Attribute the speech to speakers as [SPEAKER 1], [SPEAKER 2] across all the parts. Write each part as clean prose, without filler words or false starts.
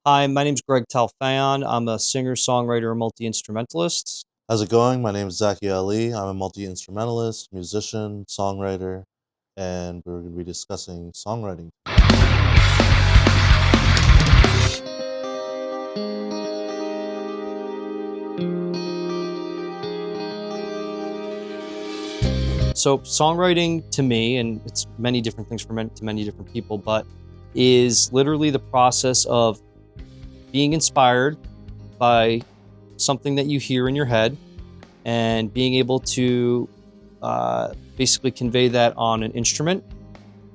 [SPEAKER 1] Hi, my name's Greg Talfayon. I'm a singer, songwriter, and multi-instrumentalist.
[SPEAKER 2] How's it going? My name is Zaki Ali. I'm a multi-instrumentalist, musician, songwriter, and we're going to be discussing songwriting.
[SPEAKER 1] So songwriting to me, and it's many different things to many different people, but is literally the process of being inspired by something that you hear in your head and being able to basically convey that on an instrument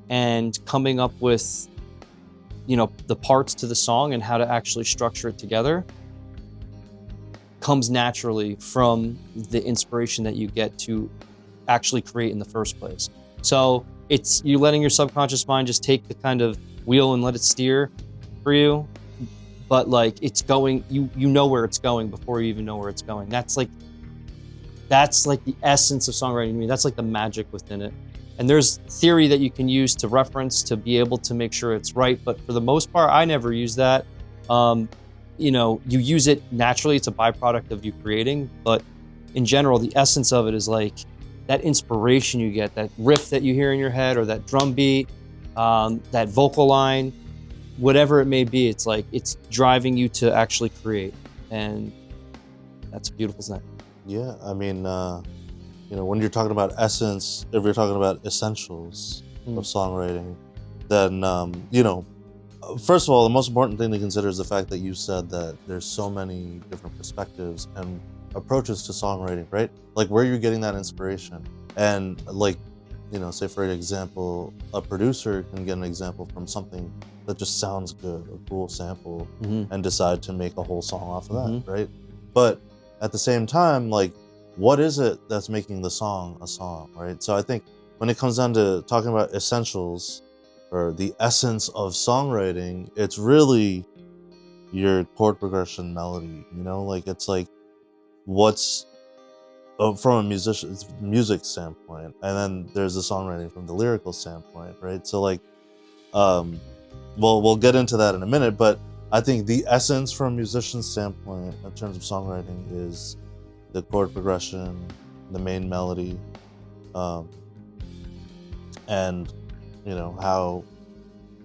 [SPEAKER 1] and coming up with, the parts to the song and how to actually structure it together comes naturally from the inspiration that you get to actually create in the first place. So it's you letting your subconscious mind just take the kind of wheel and let it steer for you, but like it's going, you know where it's going before you even know where it's going. That's like the essence of songwriting to me. That's like the magic within it. And there's theory that you can use to reference to be able to make sure it's right, but for the most part, I never use that. You use it naturally. It's a byproduct of you creating, but in general, the essence of it is like that inspiration you get, that riff that you hear in your head, or that drum beat, that vocal line, whatever it may be, it's like it's driving you to actually create, and that's a beautiful thing.
[SPEAKER 2] Yeah, I mean, when you're talking about essence, if you're talking about essentials of songwriting, then, first of all, the most important thing to consider is the fact that you said that there's so many different perspectives and approaches to songwriting, right? Like where you're getting that inspiration. And like, say for example, a producer can get an example from something that just sounds good, a cool sample, and decide to make a whole song off of that, right? But at the same time, like, what is it that's making the song a song, right? So I think when it comes down to talking about essentials or the essence of songwriting, it's really your chord progression melody, like it's like what's from a music standpoint, and then there's the songwriting from the lyrical standpoint, right? So like, we'll get into that in a minute, but I think the essence from a musician standpoint in terms of songwriting is the chord progression, the main melody, and how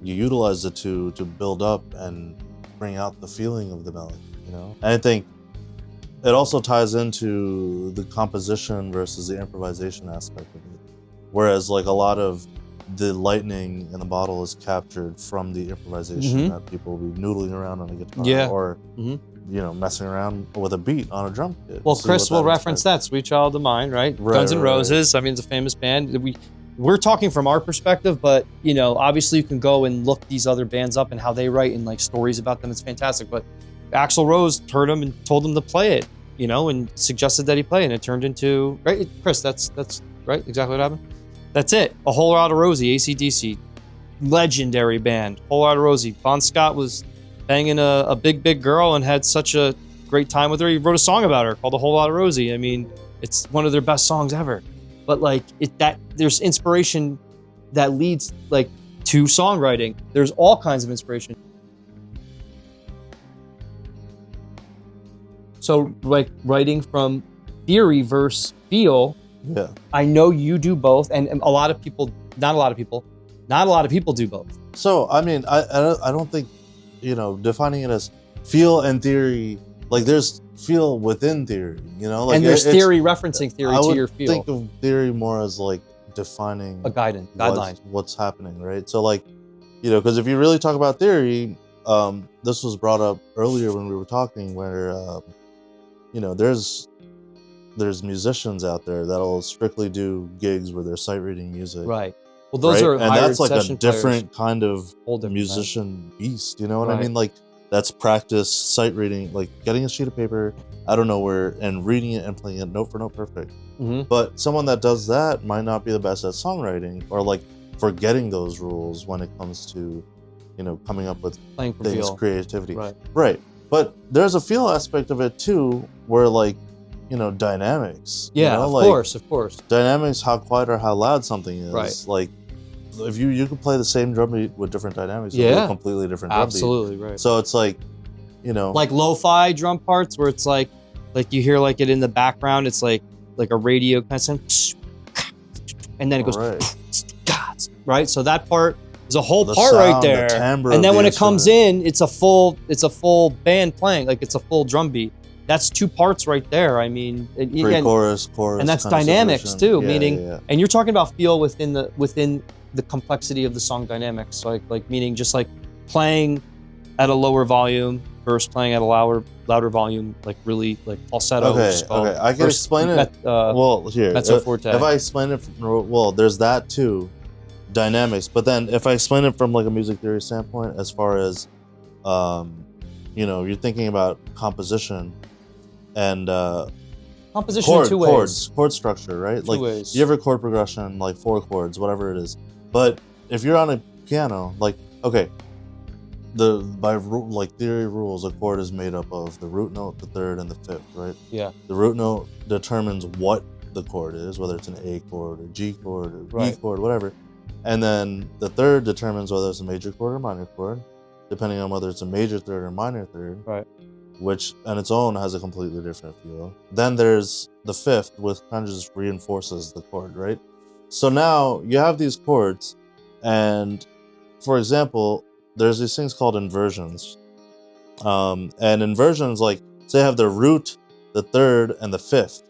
[SPEAKER 2] you utilize the two to build up and bring out the feeling of the melody, And I think it also ties into the composition versus the improvisation aspect of it. Whereas like a lot of the lightning in the bottle is captured from the improvisation that people will be noodling around on a guitar or messing around with a beat on a drum kit.
[SPEAKER 1] Well, Chris will reference that Sweet Child of Mine, right? Guns N' Roses. I mean, it's a famous band. We're talking from our perspective, but obviously you can go and look these other bands up and how they write and like stories about them. It's fantastic. But Axl Rose heard him and told him to play it, and suggested that he play it, and it turned into, right, Chris, that's right, exactly what happened. That's it. A Whole Lotta Rosie, AC/DC, legendary band. Whole Lotta Rosie. Bon Scott was banging a big girl and had such a great time with her. He wrote a song about her called A Whole Lotta Rosie. I mean, it's one of their best songs ever. But like there's inspiration that leads like to songwriting. There's all kinds of inspiration. So like writing from theory versus feel.
[SPEAKER 2] Yeah.
[SPEAKER 1] I know you do both, and not a lot of people do both.
[SPEAKER 2] So I mean, I don't think, defining it as feel and theory, like there's feel within theory, like,
[SPEAKER 1] and there's theory referencing theory to your feel.
[SPEAKER 2] I would think of theory more as like defining
[SPEAKER 1] a guideline,
[SPEAKER 2] what's happening, right? So like, because if you really talk about theory, this was brought up earlier when we were talking, where there's musicians out there that'll strictly do gigs where they're sight reading music,
[SPEAKER 1] right? Well, those are
[SPEAKER 2] and that's like a different
[SPEAKER 1] players.
[SPEAKER 2] kind of musician beast. You know what I mean? Like that's practice sight reading, like getting a sheet of paper out of nowhere and reading it and playing it note for note perfect. But someone that does that might not be the best at songwriting, or like forgetting those rules when it comes to, coming up with things, creativity. Right. But there's a feel aspect of it too, where like, dynamics.
[SPEAKER 1] Yeah, of course.
[SPEAKER 2] Dynamics, how quiet or how loud something is.
[SPEAKER 1] Right.
[SPEAKER 2] Like, if you could play the same drum beat with different dynamics, it'll be a completely different drum beat.
[SPEAKER 1] Absolutely, right.
[SPEAKER 2] So it's like, you know,
[SPEAKER 1] like lo-fi drum parts where it's like you hear like it in the background. It's like a radio kind of sound, and then it goes right. So that part is a whole part right there.
[SPEAKER 2] The timbre
[SPEAKER 1] and then
[SPEAKER 2] of
[SPEAKER 1] when
[SPEAKER 2] the
[SPEAKER 1] it comes in, it's a full band playing. Like it's a full drum beat. That's 2 parts right there. I mean,
[SPEAKER 2] chorus,
[SPEAKER 1] and that's dynamics too. And you're talking about feel within the complexity of the song dynamics. Like meaning just like playing at a lower volume versus playing at a louder volume, like really like falsetto.
[SPEAKER 2] Okay, I can explain it. Mezzo forte. If I explain it, there's that too, dynamics. But then if I explain it from like a music theory standpoint, as far as, you're thinking about composition and
[SPEAKER 1] composition
[SPEAKER 2] chord structure, right?
[SPEAKER 1] Two ways.
[SPEAKER 2] You have a chord progression, like 4 chords, whatever it is. But if you're on a piano, like, okay, by theory rules, a chord is made up of the root note, the third, and the fifth, right?
[SPEAKER 1] Yeah.
[SPEAKER 2] The root note determines what the chord is, whether it's an A chord or G chord or B chord, whatever. And then the third determines whether it's a major chord or minor chord, depending on whether it's a major third or minor third.
[SPEAKER 1] Right.
[SPEAKER 2] Which on its own has a completely different feel. Then there's the fifth, which kind of just reinforces the chord, right? So now you have these chords, and for example, there's these things called inversions. And inversions, like, say I have the root, the third, and the fifth,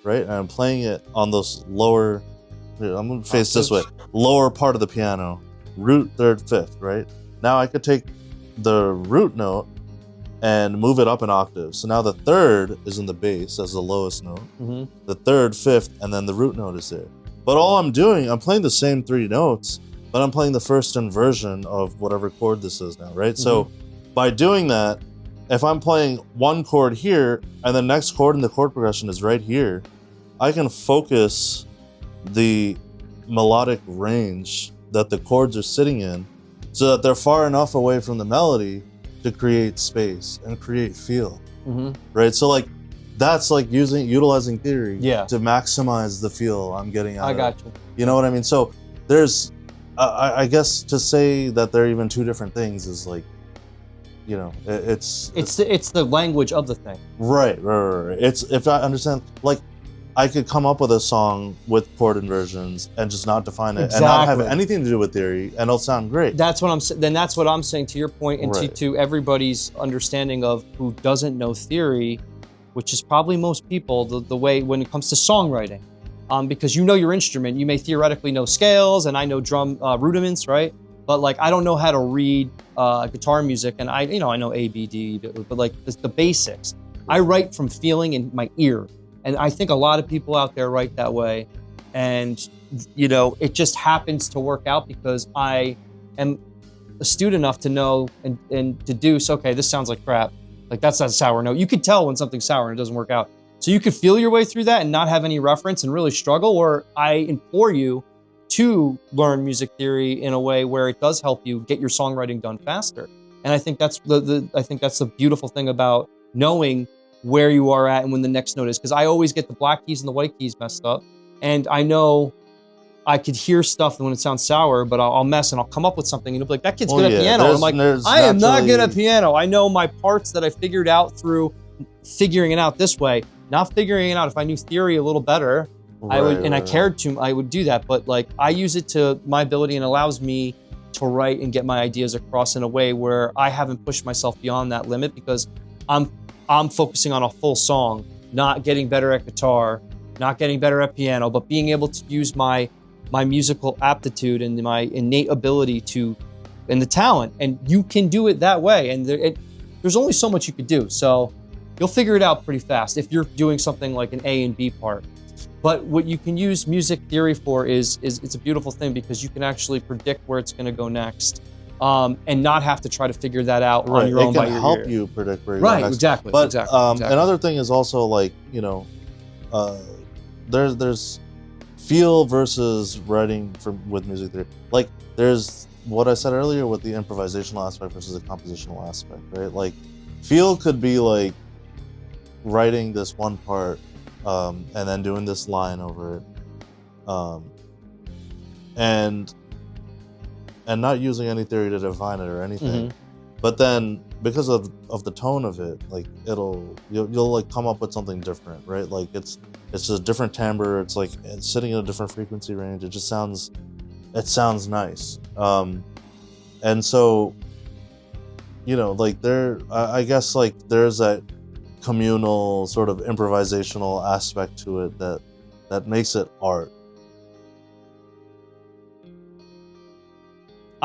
[SPEAKER 2] right? And I'm playing it on those lower, I'm gonna face this way, lower part of the piano, root, third, fifth, right? Now I could take the root note and move it up an octave. So now the third is in the bass as the lowest note, the third, fifth, and then the root note is there. But all I'm doing, I'm playing the same 3 notes, but I'm playing the first inversion of whatever chord this is now, right? So by doing that, if I'm playing one chord here and the next chord in the chord progression is right here, I can focus the melodic range that the chords are sitting in so that they're far enough away from the melody to create space and create feel, right? So like, that's like utilizing theory to maximize the feel I'm getting out of it. I got you. You know what I mean? So there's, I guess to say that they're even 2 different things is like, it's
[SPEAKER 1] the language of the thing. Right.
[SPEAKER 2] It's, if I understand, like, I could come up with a song with chord inversions and just not define it and not have anything to do with theory, and it'll sound great.
[SPEAKER 1] That's what I'm saying to your point, and to everybody's understanding of who doesn't know theory, which is probably most people, the way when it comes to songwriting. Because you know your instrument, you may theoretically know scales, and I know drum rudiments, right? But like, I don't know how to read guitar music, and I know A, B, D, but like the basics. I write from feeling in my ear. And I think a lot of people out there write that way. And, it just happens to work out because I am astute enough to know and deduce, okay, this sounds like crap. Like, that's not a sour note. You could tell when something's sour and it doesn't work out. So you could feel your way through that and not have any reference and really struggle. Or I implore you to learn music theory in a way where it does help you get your songwriting done faster. And I think that's the beautiful thing about knowing where you are at and when the next note is, because I always get the black keys and the white keys messed up, and I know I could hear stuff when it sounds sour, but I'll mess and I'll come up with something, and you'll be like, that kid's good at piano. I'm like, I am not good at piano. I know my parts that I figured out through figuring it out this way, not figuring it out. If I knew theory a little better, I cared to, I would do that. But like, I use it to my ability, and allows me to write and get my ideas across in a way where I haven't pushed myself beyond that limit, because I'm focusing on a full song, not getting better at guitar, not getting better at piano, but being able to use my musical aptitude and my innate ability and the talent. And you can do it that way. And there's only so much you could do. So you'll figure it out pretty fast if you're doing something like an A and B part. But what you can use music theory for is it's a beautiful thing, because you can actually predict where it's going to go next. And not have to try to figure that out on your own by your ear.
[SPEAKER 2] It can help you predict where you're going next.
[SPEAKER 1] Exactly.
[SPEAKER 2] But
[SPEAKER 1] exactly.
[SPEAKER 2] Another thing is also like, there's feel versus writing with music theory. Like, there's what I said earlier with the improvisational aspect versus the compositional aspect, right? Like, feel could be like writing this one part and then doing this line over it. And and not using any theory to define it or anything.
[SPEAKER 1] Mm-hmm.
[SPEAKER 2] But then because of the tone of it, like you'll like come up with something different, right? Like it's just a different timbre. It's like it's sitting in a different frequency range. It sounds nice. And so, you know, like I guess like there's that communal sort of improvisational aspect to it that makes it art.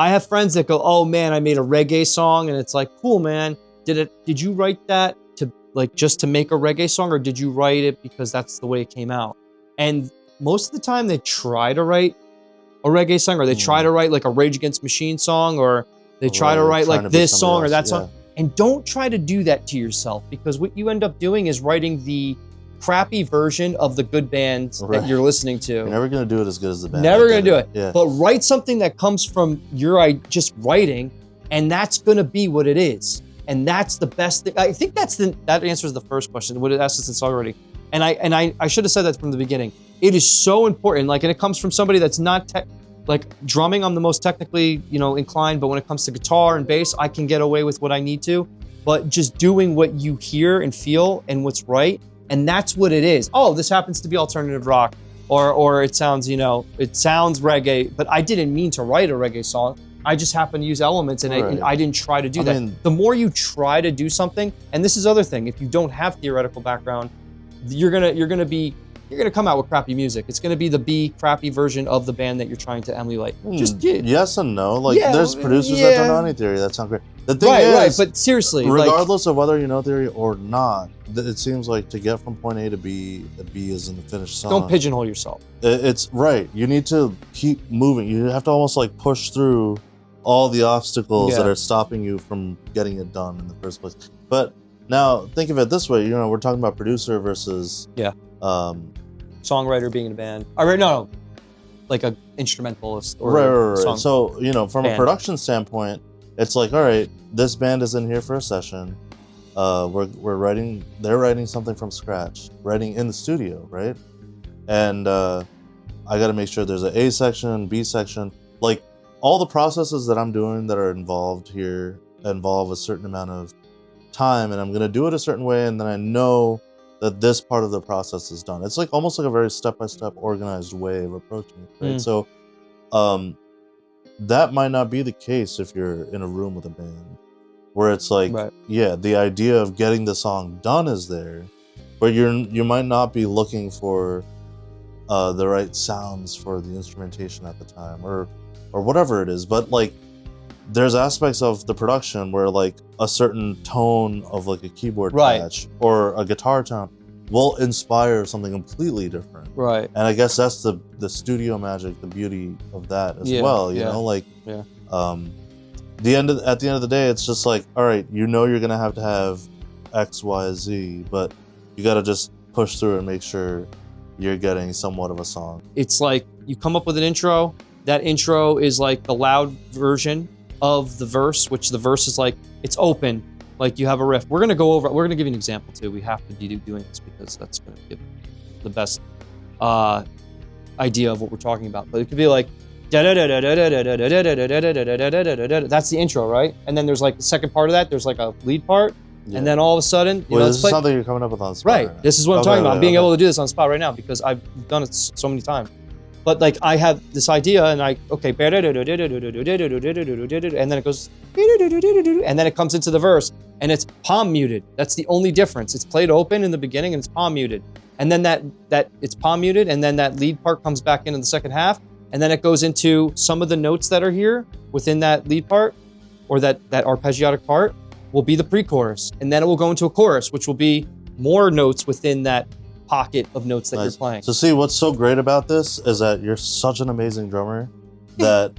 [SPEAKER 1] I have friends that go, "Oh man, I made a reggae song," and it's like, "Cool, man. Did you write that to like just to make a reggae song, or did you write it because that's the way it came out?" And most of the time, they try to write a reggae song, or they try to write like a Rage Against the Machine song, or they try to write like this song or that song. And don't try to do that to yourself, because what you end up doing is writing the crappy version of the good band that you're listening to.
[SPEAKER 2] You're never gonna do it as good as the band.
[SPEAKER 1] Never gonna do it.
[SPEAKER 2] Yeah.
[SPEAKER 1] But write something that comes from your just writing, and that's gonna be what it is. And that's the best thing. I think that answers the first question. What it asks us in songwriting. And I should have said that from the beginning. It is so important. Like, and it comes from somebody that's not like drumming. I'm the most technically, inclined, but when it comes to guitar and bass, I can get away with what I need to. But just doing what you hear and feel and what's right. And that's what it is. Oh, this happens to be alternative rock, or it sounds, it sounds reggae, but I didn't mean to write a reggae song. I just happened to use elements, and I didn't try to do that. The more you try to do something, and this is the other thing, if you don't have theoretical background, you're gonna come out with crappy music. It's gonna be the B crappy version of the band that you're trying to emulate.
[SPEAKER 2] Yes and no. Like there's producers that don't know any theory. That sounds great. The thing is,
[SPEAKER 1] but seriously,
[SPEAKER 2] regardless of whether you know theory or not, it seems like to get from point A to B, the B is in the finished song.
[SPEAKER 1] Don't pigeonhole yourself.
[SPEAKER 2] It's right. You need to keep moving. You have to almost like push through all the obstacles that are stopping you from getting it done in the first place. But now think of it this way. We're talking about producer versus
[SPEAKER 1] songwriter being in a band. No, like a instrumentalist or
[SPEAKER 2] right. So from a production standpoint, it's like, all right, this band is in here for a session. We're writing. They're writing something from scratch, writing in the studio, right? And I got to make sure there's an A section, B section. Like all the processes that I'm doing that are involved here involve a certain amount of time, and I'm gonna do it a certain way, and then I know that this part of the process is done. It's like almost like a very step-by-step organized way of approaching it, right? So that might not be the case if you're in a room with a band, where it's like, the idea of getting the song done is there, but you might not be looking for the right sounds for the instrumentation at the time, or whatever it is. But like, there's aspects of the production where like a certain tone of like a keyboard patch or a guitar tone will inspire something completely different. Right. And I guess that's the studio magic, the beauty of that as well. You know, like at the end of the day, it's just like, all right, you're gonna have X, Y, Z, but you gotta just push through and make sure you're getting somewhat of a song. It's like you come up with an intro. That intro is like the loud version of the verse, which the verse is like, it's open, like you have a riff. We're gonna give you an example too. We have to be doing this because that's gonna give the best idea of what we're talking about. But it could be like that's the intro, right? And then there's like the second part of that, there's like a lead part, and then all of a sudden, this is something you're coming up with on the spot.
[SPEAKER 1] Right. This is what I'm talking about. I'm being able to do this on the spot right now because I've done it so many times. But like I have this idea and and then it goes and then it comes into the verse and it's palm muted. That's the only difference. It's played open in the beginning and it's palm muted. And then that it's palm muted and then that lead part comes back into the second half and then it goes into some of the notes that are here within that lead part or that arpeggiatic part will be the pre-chorus. And then it will go into a chorus, which will be more notes within that pocket of notes that you're playing.
[SPEAKER 2] So see, what's so great about this is that you're such an amazing drummer that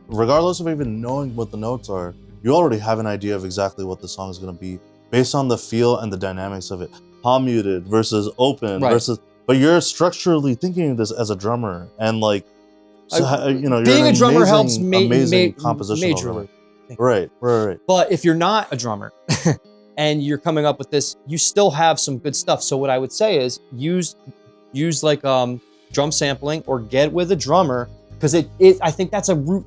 [SPEAKER 2] regardless of even knowing what the notes are, you already have an idea of exactly what the song is going to be based on the feel and the dynamics of it. Palm muted versus open versus, but you're structurally thinking of this as a drummer and like, you're
[SPEAKER 1] being a drummer helps
[SPEAKER 2] amazing composition.
[SPEAKER 1] Majorly.
[SPEAKER 2] Right.
[SPEAKER 1] But if you're not a drummer, and you're coming up with this, you still have some good stuff. So what I would say is use like drum sampling or get with a drummer because I think that's a root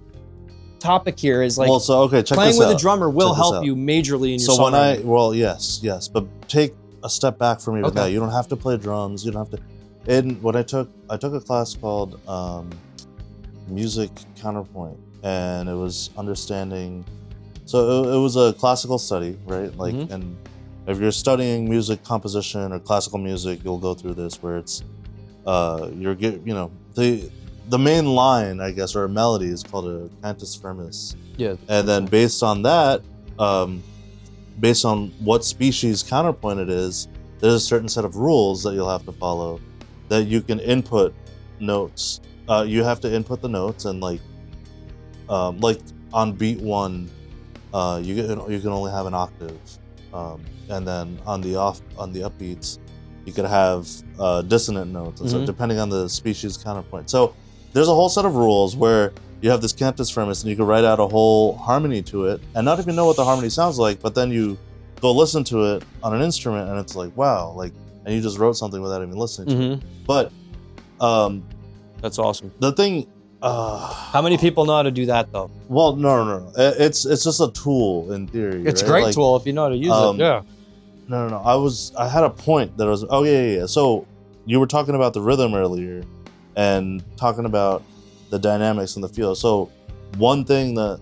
[SPEAKER 1] topic here is like,
[SPEAKER 2] well, so okay, check
[SPEAKER 1] playing
[SPEAKER 2] this
[SPEAKER 1] with
[SPEAKER 2] out.
[SPEAKER 1] a drummer will
[SPEAKER 2] Check this
[SPEAKER 1] help
[SPEAKER 2] out.
[SPEAKER 1] you majorly in your
[SPEAKER 2] So when
[SPEAKER 1] songwriting.
[SPEAKER 2] yes, but take a step back from even
[SPEAKER 1] Okay.
[SPEAKER 2] that. You don't have to play drums. You don't have to. When I took a class called music counterpoint, and it was understanding. So it was a classical study, right? Like, and if you're studying music composition or classical music, you'll go through this where it's the main line, I guess, or a melody is called a cantus firmus.
[SPEAKER 1] Yeah.
[SPEAKER 2] And then based on that, based on what species counterpoint it is, there's a certain set of rules that you'll have to follow that you can input notes. You have to input the notes, and like on beat one, you can only have an octave, and then on the upbeats, you could have dissonant notes, and so depending on the species counterpoint. So there's a whole set of rules where you have this cantus firmus, and you can write out a whole harmony to it, and not even know what the harmony sounds like, but then you go listen to it on an instrument, and it's like, wow, like, and you just wrote something without even listening to it. But
[SPEAKER 1] that's awesome.
[SPEAKER 2] the thing,
[SPEAKER 1] how many people know how to do that though?
[SPEAKER 2] well, no, it's just a tool in theory.
[SPEAKER 1] It's a
[SPEAKER 2] right?
[SPEAKER 1] great
[SPEAKER 2] Like,
[SPEAKER 1] tool if you know how to use it. Yeah.
[SPEAKER 2] No. I had a point that was. Oh yeah. So you were talking about the rhythm earlier, and talking about the dynamics and the feel. So one thing that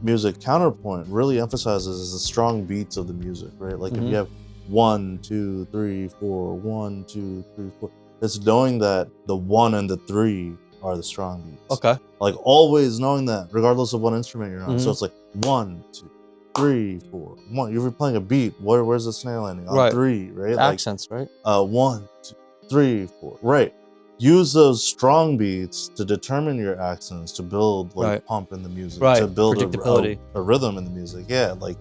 [SPEAKER 2] music counterpoint really emphasizes is the strong beats of the music, right? Like if you have 1, 2, 3, 4, 1, 2, 3, 4, it's knowing that the 1 and the 3 are the strong beats.
[SPEAKER 1] Okay.
[SPEAKER 2] Like always knowing that, regardless of what instrument you're on. So it's like 1, 2, 3, 4, 1. If you're playing a beat, where's the snare landing? On 3, right?
[SPEAKER 1] Accents, right?
[SPEAKER 2] 1, 2, 3, 4. Right. Use those strong beats to determine your accents, to build like pump in the music, to build
[SPEAKER 1] predictability,
[SPEAKER 2] a rhythm in the music. Yeah, like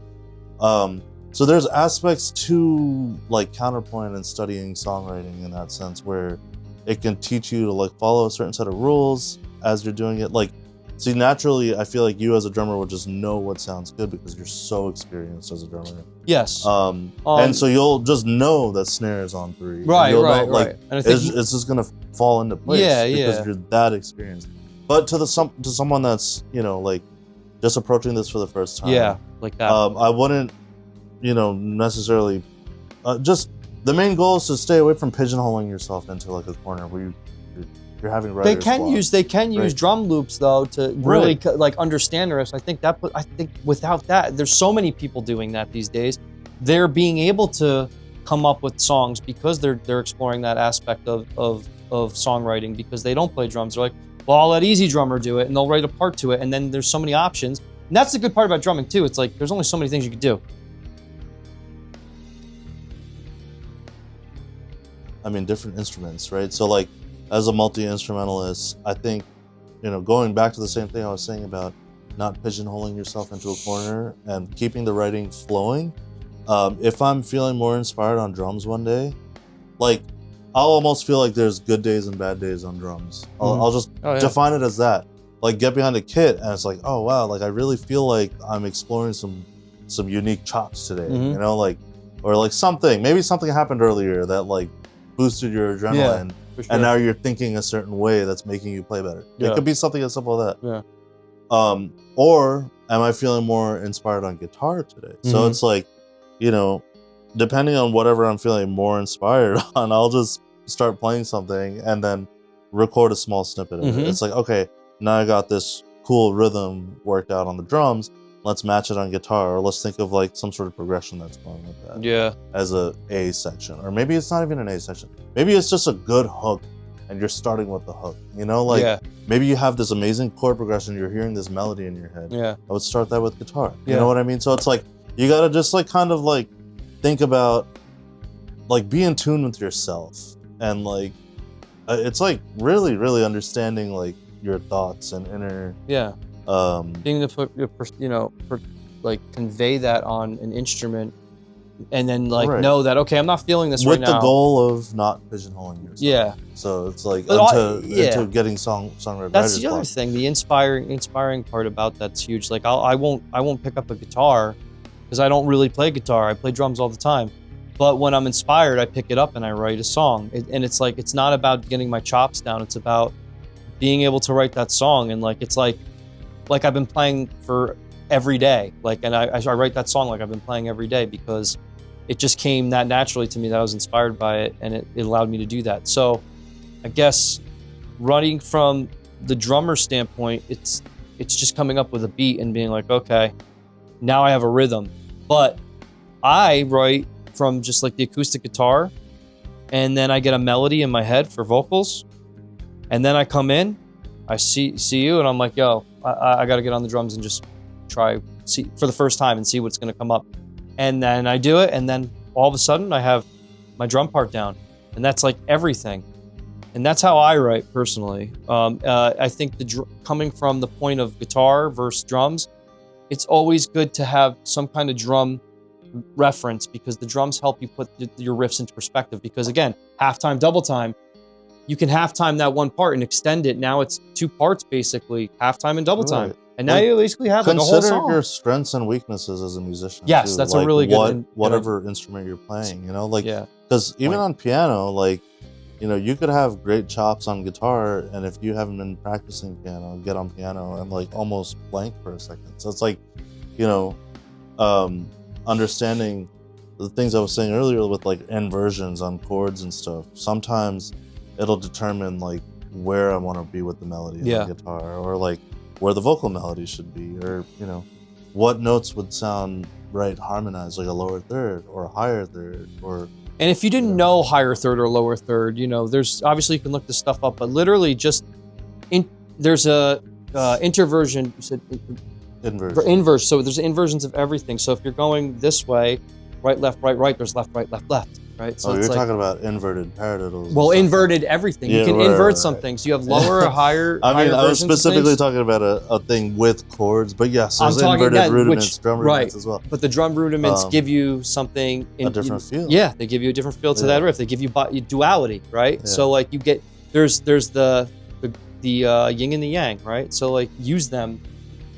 [SPEAKER 2] so there's aspects to like counterpoint and studying songwriting in that sense where it can teach you to like follow a certain set of rules as you're doing it. Like, see, naturally, I feel like you as a drummer would just know what sounds good because you're so experienced as a drummer.
[SPEAKER 1] Yes.
[SPEAKER 2] And so you'll just know that snare is on 3.
[SPEAKER 1] Right.
[SPEAKER 2] Like,
[SPEAKER 1] And I think
[SPEAKER 2] it's just gonna fall into place because you're that experienced. But to someone that's, like just approaching this for the first time,
[SPEAKER 1] like that.
[SPEAKER 2] I wouldn't, necessarily just the main goal is to stay away from pigeonholing yourself into like a corner where you're having writer's block.
[SPEAKER 1] They can use drum loops though to really like understand the rest. I think without that, there's so many people doing that these days. They're being able to come up with songs because they're exploring that aspect of songwriting because they don't play drums. They're like, well, I'll let Easy Drummer do it, and they'll write a part to it, and then there's so many options. And that's the good part about drumming too. It's like there's only so many things you could do.
[SPEAKER 2] I mean, different instruments, right? So like, as a multi-instrumentalist, I think, going back to the same thing I was saying about not pigeonholing yourself into a corner and keeping the writing flowing. If I'm feeling more inspired on drums one day, like, I'll almost feel like there's good days and bad days on drums. I'll just define it as that. Like, get behind a kit and it's like, oh wow, like I really feel like I'm exploring some unique chops today, like, or like maybe something happened earlier that like boosted your adrenaline. Sure. And now you're thinking a certain way that's making you play better. It could be something as simple as that.
[SPEAKER 1] Yeah.
[SPEAKER 2] Or am I feeling more inspired on guitar today? So it's like, depending on whatever I'm feeling more inspired on, I'll just start playing something and then record a small snippet of it. It's like, okay, now I got this cool rhythm worked out on the drums. Let's match it on guitar, or let's think of like some sort of progression that's going with that.
[SPEAKER 1] Yeah.
[SPEAKER 2] As a section, or maybe it's not even an A section. Maybe it's just a good hook, and you're starting with the hook. Maybe you have this amazing chord progression. You're hearing this melody in your head. Yeah. I would start that with guitar. You know what I mean? So it's like you gotta just like kind of like think about, like, be in tune with yourself, and like it's like really, really understanding like your thoughts and inner. Yeah.
[SPEAKER 1] Being to put like convey that on an instrument, and then like know that, okay, I'm not feeling this right now.
[SPEAKER 2] With the goal of not pigeonholing yourself. Yeah. So it's like into getting songwriting.
[SPEAKER 1] That's the other thing. The inspiring part about that's huge. Like I won't pick up a guitar because I don't really play guitar. I play drums all the time. But when I'm inspired, I pick it up and I write a song. And it's like, it's not about getting my chops down. It's about being able to write that song. And like, it's like, like I've been playing for every day. Like, and I write that song like I've been playing every day because it just came that naturally to me that I was inspired by it, and it allowed me to do that. So I guess running from the drummer standpoint, it's just coming up with a beat and being like, okay, now I have a rhythm. But I write from just like the acoustic guitar, and then I get a melody in my head for vocals, and then I come in, I see you, and I'm like, yo, I got to get on the drums and just see for the first time and see what's going to come up. And then I do it, and then all of a sudden I have my drum part down, and that's like everything. And that's how I write personally. I think coming from the point of guitar versus drums, it's always good to have some kind of drum reference because the drums help you put your riffs into perspective. Because again, halftime, double time, you can halftime that one part and extend it. Now it's 2 parts basically, halftime and double time. And now you basically have like a whole song.
[SPEAKER 2] Consider your strengths and weaknesses as a musician.
[SPEAKER 1] Yes,
[SPEAKER 2] too.
[SPEAKER 1] that's
[SPEAKER 2] like
[SPEAKER 1] a really good
[SPEAKER 2] whatever instrument you're playing, you know, like
[SPEAKER 1] yeah.
[SPEAKER 2] Because even on piano, like, you know, you could have great chops on guitar, and if you haven't been practicing piano, get on piano and like almost blank for a second. So it's like, you know, understanding the things I was saying earlier with like inversions on chords and stuff. Sometimes it'll determine like where I want to be with the melody on the guitar, or like where the vocal melody should be, or, you know, what notes would sound right harmonized, like a lower third or a higher third, or.
[SPEAKER 1] And if you didn't know higher third or lower third, you know, there's obviously you can look this stuff up, but literally just there's a inversion. You said inverse. So there's inversions of everything. So if you're going this way, right, left, right, there's left, right, left, right? So
[SPEAKER 2] you're talking about inverted paradiddles.
[SPEAKER 1] Well, inverted everything. You can invert some things. You have lower or higher.
[SPEAKER 2] I mean, I was
[SPEAKER 1] versions
[SPEAKER 2] specifically talking about a thing with chords, but yes, there's inverted rudiments, drum rudiments as well.
[SPEAKER 1] But the drum rudiments give you something.
[SPEAKER 2] A different feel.
[SPEAKER 1] Yeah, they give you a different feel to that riff. They give you duality, right? Yeah. So like you get, there's the yin and the yang, right? So like use them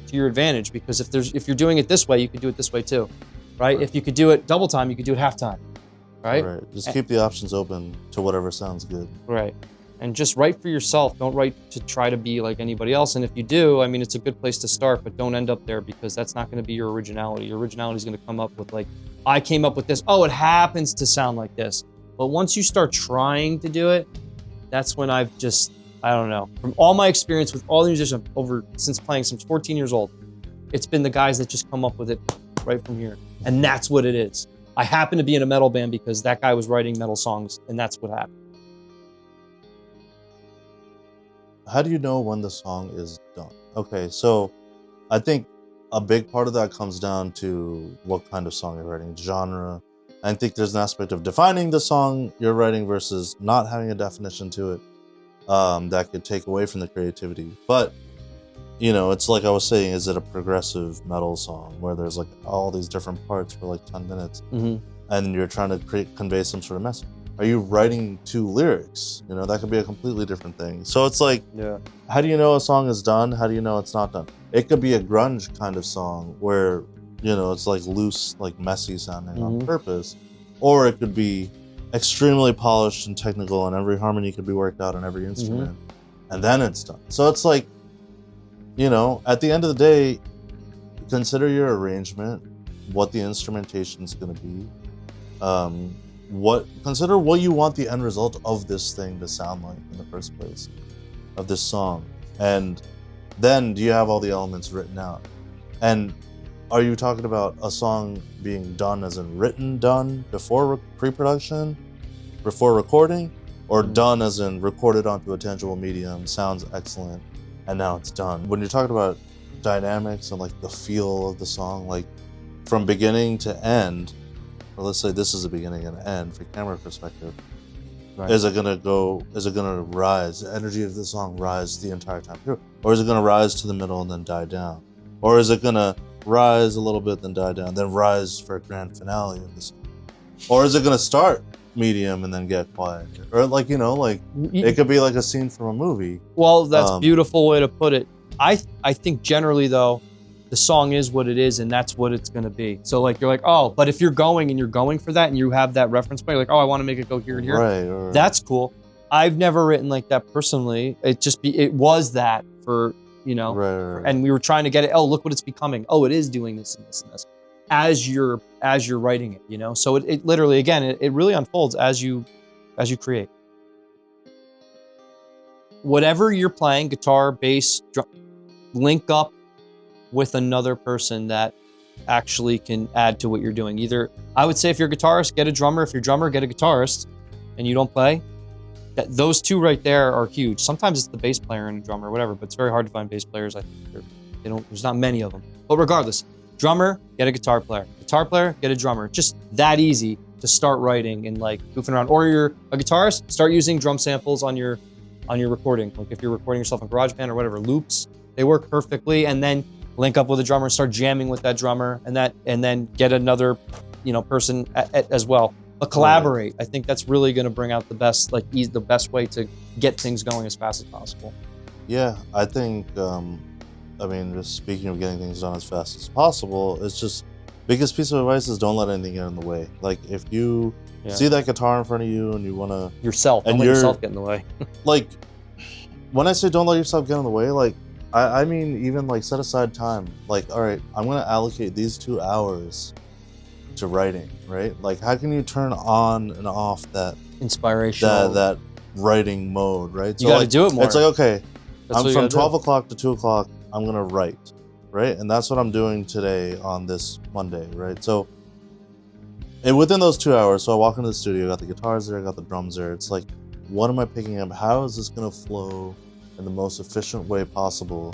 [SPEAKER 1] to your advantage, because if you're doing it this way, you could do it this way too, right? If you could do it double time, you could do it half time. Right?
[SPEAKER 2] Just keep the options open to whatever sounds good. Right.
[SPEAKER 1] And just write for yourself. Don't write to try to be like anybody else. And if you do, I mean, it's a good place to start, but don't end up there, because that's not going to be your originality. Your originality is going to come up with like, I came up with this. Oh, it happens to sound like this. But once you start trying to do it, that's when I don't know. From all my experience with all the musicians since playing since 14 years old, it's been the guys that just come up with it right from here. And that's what it is. I happen to be in a metal band because that guy was writing metal songs, and that's what happened.
[SPEAKER 2] How do you know when the song is done? Okay, so I think a big part of that comes down to what kind of song you're writing, genre. I think there's an aspect of defining the song you're writing versus not having a definition to it that could take away from the creativity. But, you know, it's like I was saying, is it a progressive metal song where there's like all these different parts for like 10 minutes and you're trying to convey some sort of message? Are you writing to lyrics? You know, that could be a completely different thing. So it's like, how do you know a song is done? How do you know it's not done? It could be a grunge kind of song where, you know, it's like loose, like messy sounding on purpose. Or it could be extremely polished and technical, and every harmony could be worked out on every instrument. And then it's done. So it's like, you know, at the end of the day, consider your arrangement, what the instrumentation is going to be. Consider what you want the end result of this thing to sound like in the first place, of this song. And then do you have all the elements written out? And are you talking about a song being done as in written done before pre-production, before recording, or done as in recorded onto a tangible medium, sounds excellent, and now it's done? When you're talking about dynamics and like the feel of the song, like from beginning to end, or let's say this is a beginning and end for camera perspective, is it gonna rise, the energy of the song rise the entire time through? Or is it gonna rise to the middle and then die down? Or is it gonna rise a little bit, then die down, then rise for a grand finale of the song? Or is it gonna start medium and then get quiet? Or like, you know, like it could be like a scene from a movie.
[SPEAKER 1] Well, that's a beautiful way to put it. I think generally though, the song is what it is, and that's what it's going to be. So like, you're like, oh, but if you're going for that and you have that reference point, like, oh, I want to make it go here and here. Right. That's cool. I've never written like that personally. It was that for you know,
[SPEAKER 2] Right.
[SPEAKER 1] and we were trying to get it. Oh, look what it's becoming. Oh, it is doing this and this and this as you're writing it, you know? So it literally, again, it really unfolds as you create. Whatever you're playing, guitar, bass, drum, link up with another person that actually can add to what you're doing. Either, I would say if you're a guitarist, get a drummer. If you're a drummer, get a guitarist, and you don't play. Those two right there are huge. Sometimes it's the bass player and a drummer or whatever, but it's very hard to find bass players. I think there's not many of them. But regardless, drummer, get a guitar player. Guitar player, get a drummer. Just that easy to start writing and like goofing around. Or you're a guitarist, start using drum samples on your recording. Like if you're recording yourself in GarageBand or whatever, loops, they work perfectly. And then link up with a drummer, start jamming with that drummer, and then get another, you know, person as well. But collaborate. I think that's really going to bring out the best, the best way to get things going as fast as possible.
[SPEAKER 2] Yeah, I think, I mean, just speaking of getting things done as fast as possible, it's just, biggest piece of advice is don't let anything get in the way. Like if you see that guitar in front of you and you want to...
[SPEAKER 1] Don't let yourself get in the way.
[SPEAKER 2] Like, when I say don't let yourself get in the way, like, I mean, even like set aside time. Like, all right, I'm going to allocate these 2 hours to writing, right? Like, how can you turn on and off that
[SPEAKER 1] inspirational,
[SPEAKER 2] that writing mode, right?
[SPEAKER 1] So you got to do it more.
[SPEAKER 2] It's like, okay,
[SPEAKER 1] that's
[SPEAKER 2] I'm from 12 o'clock to 2 o'clock, I'm going to write, right? And that's what I'm doing today on this Monday, right? So, and within those 2 hours, so I walk into the studio, I got the guitars there, I got the drums there. It's like, what am I picking up? How is this going to flow in the most efficient way possible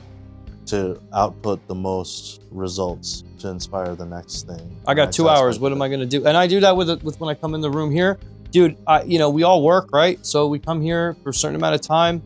[SPEAKER 2] to output the most results to inspire the next thing?
[SPEAKER 1] I got 2 hours. What am I going to do? And I do that with when I come in the room here, dude. You know, we all work, right? So we come here for a certain amount of time,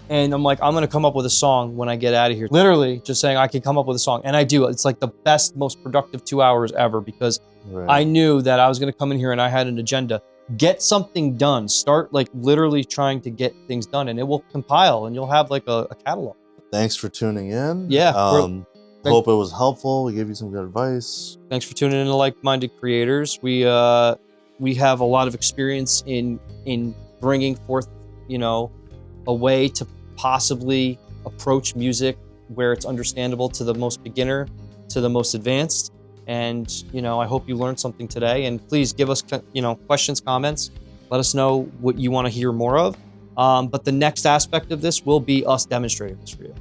[SPEAKER 1] and I'm like, I'm going to come up with a song when I get out of here. Literally, just saying I can come up with a song, and I do. It's like the best, most productive 2 hours ever because I knew that I was going to come in here and I had an agenda. Get something done. Start like literally trying to get things done, and it will compile, and you'll have like a catalog.
[SPEAKER 2] Thanks for tuning in.
[SPEAKER 1] Yeah.
[SPEAKER 2] Hope it was helpful. We gave you some good advice.
[SPEAKER 1] Thanks for tuning in to Like-Minded Creators. We have a lot of experience in bringing forth, you know, a way to possibly approach music where it's understandable to the most beginner, to the most advanced. And, you know, I hope you learned something today. And please give us, you know, questions, comments. Let us know what you want to hear more of. But the next aspect of this will be us demonstrating this for you.